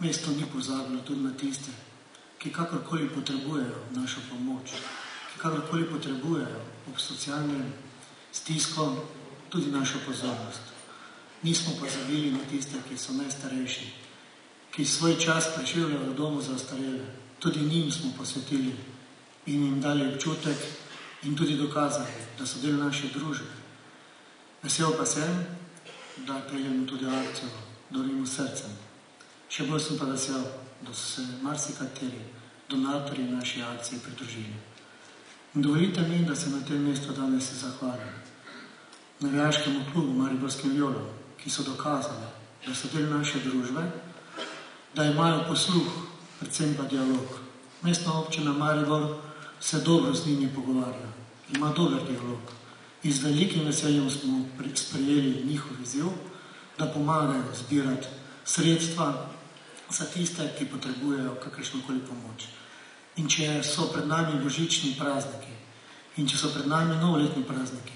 mesto ni pozabilo tudi na tiste, ki kakorkoli potrebujejo našo pomoč, ki kakorkoli potrebujejo ob socialnem stisko tudi našo pozornost. Nismo pozabili na tiste, ki so najstarejši, ki svoj čas preživljajo v domu za ostarele. Tudi njim smo posvetili in jim dali občutek in tudi dokazali, da so del naše družbe. Vesel pa sem, da peljemo tudi akcijo Darujmo srcem. Še bolj sem pa vesel, da so se marsikateri donatorji naši akciji pridružili. In dovolite mi, da se na tem mestu danes zahvalim navijaškemu klubu Mariborskim Violom, ki so dokazali, da so del naše družbe, da imajo posluh, predvsem pa dialog. Mestna občina Maribor se dobro z njimi pogovarja, ima dober dialog. In z velikim veseljem smo sprejeli njihov izziv, da pomagajo zbirati sredstva za tiste, ki potrebujejo kakršnokoli pomoč. In če so pred nami božični prazniki in če so pred nami novoletni prazniki,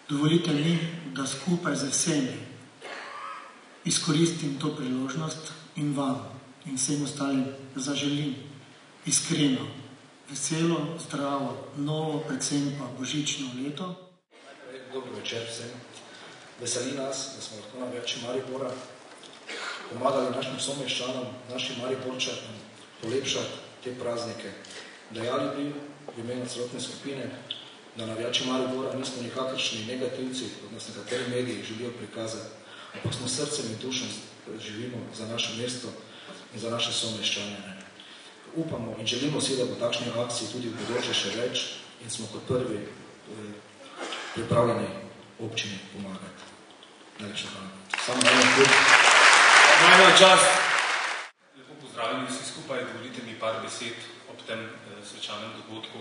dovolite mi, da skupaj z vsemi izkoristim to priložnost in vam in vsem ostalim zaželim iskreno, veselo, zdravo, novo, predvsem pa božično leto. Dobro večer vsem. Veseli nas, da smo lahko navijači Maribora pomagali našim someščanom, našim Mariborčanom polepšati te praznike. Dejali bi v imenu celotne skupine, da navijači Maribora nismo nikakršni negativci, kot nas nekateri mediji želijo prikazati, ampak smo srcem in dušom živimo za naše mesto in za naše someščane. Upamo in želimo si, da bo takšnih akcij tudi v bodoče še več in smo kot prvi pripravljeni občini pomagati. Najlepša hvala. Samo najbolj čas. Lepo pozdravljeni vsi skupaj, dovolite mi par besed ob tem svečanem dogodku.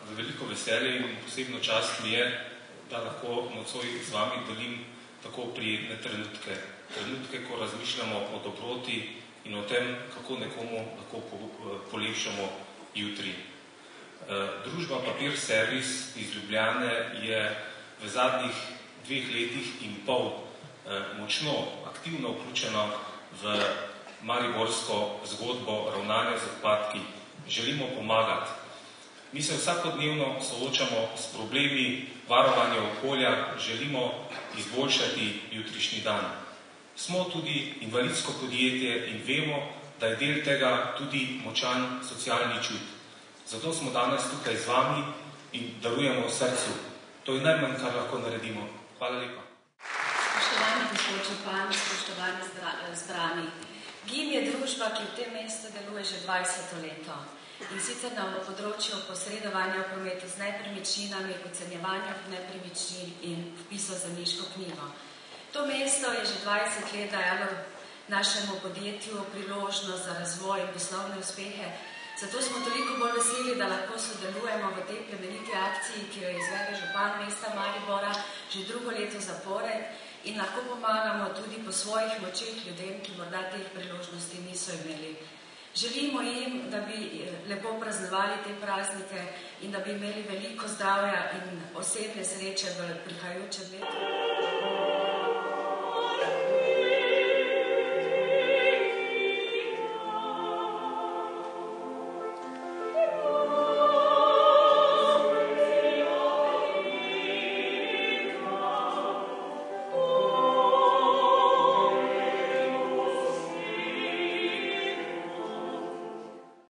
V veliko veselje in posebno čast mi je, da lahko nocoj z vami delim tako prijetne trenutke. Trenutke, ko razmišljamo o dobroti in o tem, kako nekomu lahko polepšamo jutri. Družba Papir Servis iz Ljubljane je v zadnjih 2 letih in pol močno, aktivno vključena v mariborsko zgodbo ravnanja z odpadki. Želimo pomagati. Mi se vsakodnevno soočamo s problemi varovanja okolja, želimo izboljšati jutrišnji dan. Smo tudi invalidsko podjetje in vemo, da je del tega tudi močan socialni čut. Zato smo danes tukaj z vami in darujemo srcu. To je najmanj, kar lahko naredimo. Hvala lepa. Spoštovani gospod župan, spoštovani zbrani. GIM je družba, ki v tem mestu deluje že 20 leto. In sicer na področju posredovanja v prometu z nepremičninami, ocenjevanja nepremičnin in vpisov v zemljiško knjigo. To mesto je že 20 let dajalo našemu podjetju priložnost za razvoj in poslovne uspehe. Zato smo toliko bolj veseli, da lahko sodelujemo v tej plemeniti akciji, ki jo izvede župan mesta Maribora že 2. leto zapored in lahko pomagamo tudi po svojih močeh ljudem, ki morda teh priložnosti niso imeli. Želimo jim, da bi lepo praznovali te praznike in da bi imeli veliko zdravja in osebne sreče v prihajajočem letu.